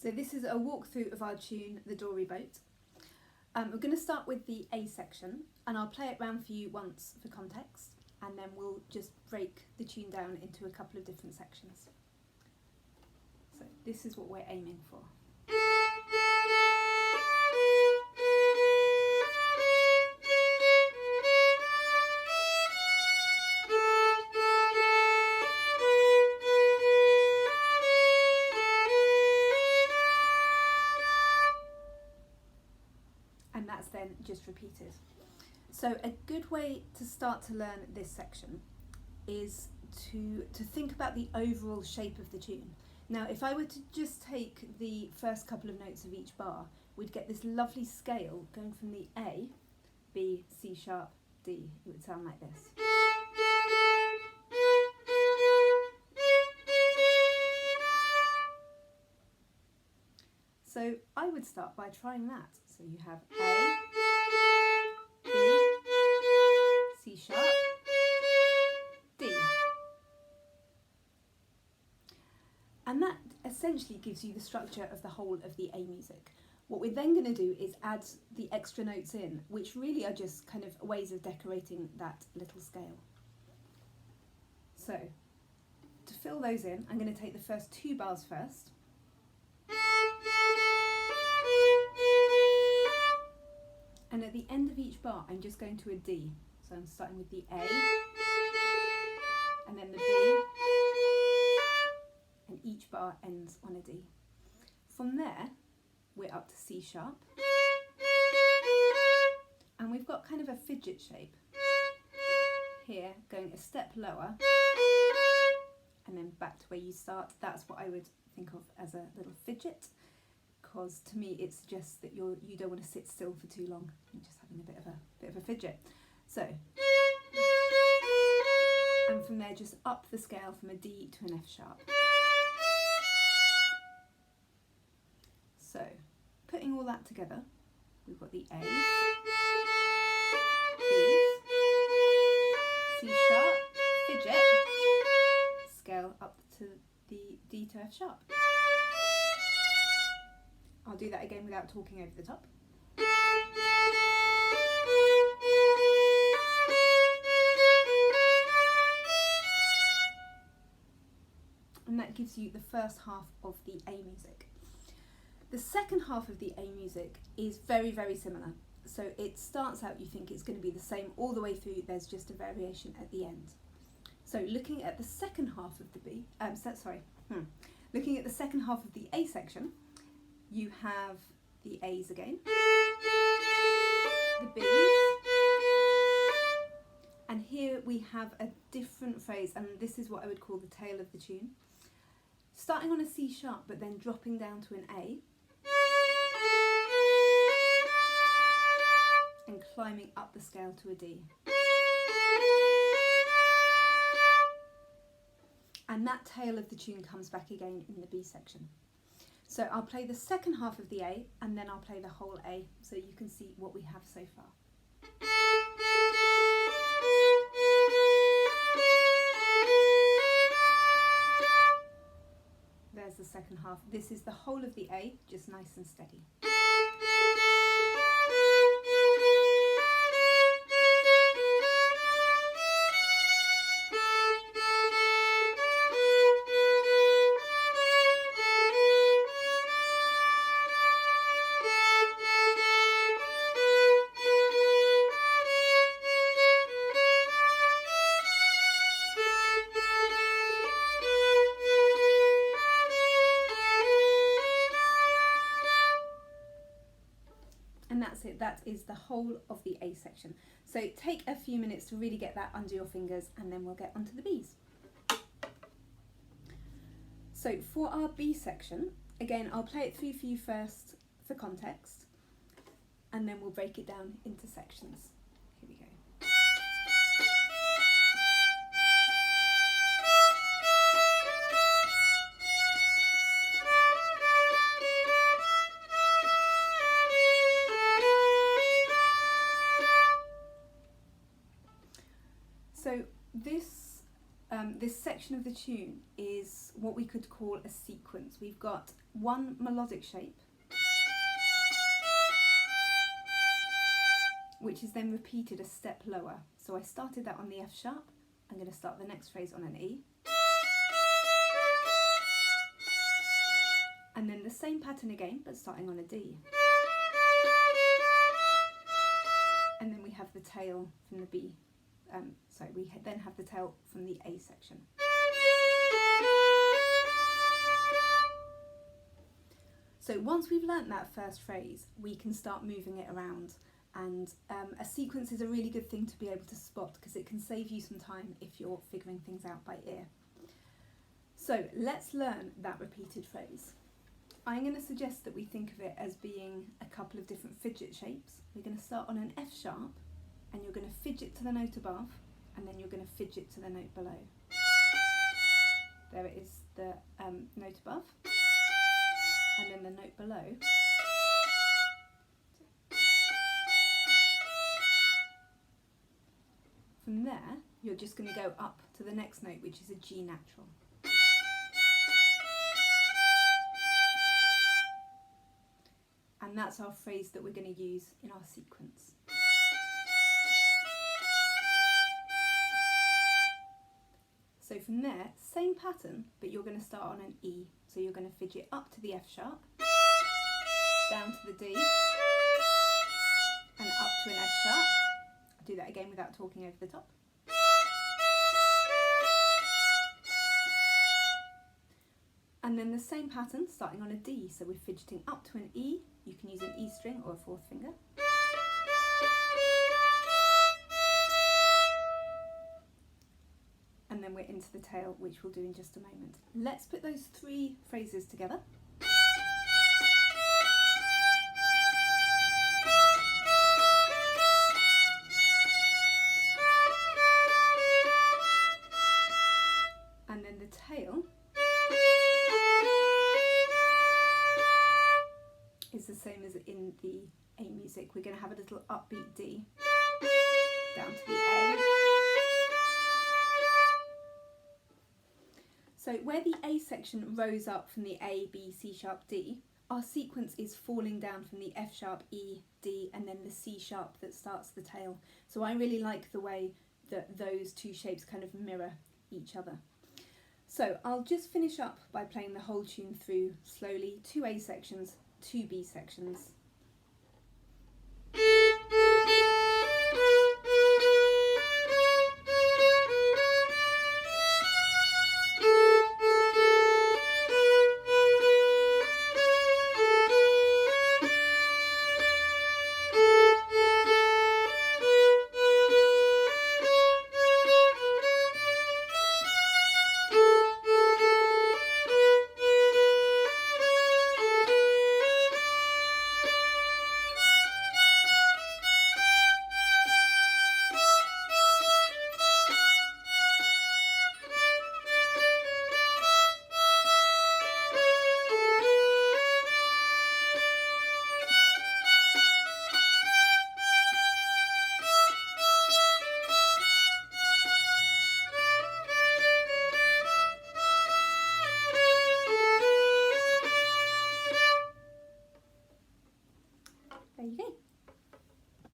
So this is a walkthrough of our tune, The Dory Boat. We're going to start with the A section, and I'll play it round for you once for context, and then we'll just break the tune down into a couple of different sections. So this is what we're aiming for. And that's then just repeated. So a good way to start to learn this section is to think about the overall shape of the tune. Now, if I were to just take the first couple of notes of each bar, we'd get this lovely scale going from the A, B, C sharp, D. It would sound like this. So I would start by trying that. So you have A, B, C sharp, D. And that essentially gives you the structure of the whole of the A music. What we're then going to do is add the extra notes in, which really are just kind of ways of decorating that little scale. So to fill those in, I'm going to take the first two bars first. And at the end of each bar, I'm just going to a D. So I'm starting with the A, and then the B, and each bar ends on a D. From there, we're up to C sharp, and we've got kind of a fidget shape here, going a step lower, and then back to where you start. That's what I would think of as a little fidget, because to me it suggests that you don't want to sit still for too long. You're just having a bit of a fidget. So, and from there just up the scale from a D to an F sharp. So, putting all that together, we've got the A's, B's, C sharp, fidget, scale up to the D to F sharp. I'll do that again without talking over the top. And that gives you the first half of the A music. The second half of the A music is very, very similar. So it starts out, you think it's going to be the same all the way through, there's just a variation at the end. So looking at the second half of the looking at the second half of the A section, you have the A's again, the B's, and here we have a different phrase, and this is what I would call the tail of the tune. Starting on a C sharp, but then dropping down to an A, and climbing up the scale to a D. And that tail of the tune comes back again in the B section. So I'll play the second half of the A, and then I'll play the whole A, so you can see what we have so far. There's the second half. This is the whole of the A, just nice and steady. And that's it, that is the whole of the A section. So take a few minutes to really get that under your fingers, and then we'll get onto the B's. So for our B section, again, I'll play it through for you first for context, and then we'll break it down into sections. Here we go. So this section of the tune is what we could call a sequence. We've got one melodic shape, which is then repeated a step lower. So I started that on the F sharp, I'm going to start the next phrase on an E. And then the same pattern again, but starting on a D. And then we have the tail from the B. We then have the tail from the A section. So once we've learnt that first phrase, we can start moving it around. And a sequence is a really good thing to be able to spot because it can save you some time if you're figuring things out by ear. So let's learn that repeated phrase. I'm going to suggest that we think of it as being a couple of different fidget shapes. We're going to start on an F sharp, and you're going to fidget to the note above, and then you're going to fidget to the note below. There it is, the note above, and then the note below. From there, you're just going to go up to the next note, which is a G natural. And that's our phrase that we're going to use in our sequence. So from there, same pattern, but you're going to start on an E. So you're going to fidget up to the F sharp, down to the D, and up to an F sharp. I'll do that again without talking over the top. And then the same pattern, starting on a D. So we're fidgeting up to an E. You can use an E string or a fourth finger. And then we're into the tail, which we'll do in just a moment. Let's put those three phrases together. And then the tail is the same as in the A music. We're going to have a little upbeat D down to the A. So where the A section rose up from the A, B, C sharp, D, our sequence is falling down from the F sharp, E, D, and then the C sharp that starts the tail. So I really like the way that those two shapes kind of mirror each other. So I'll just finish up by playing the whole tune through slowly, 2 A sections, 2 B sections,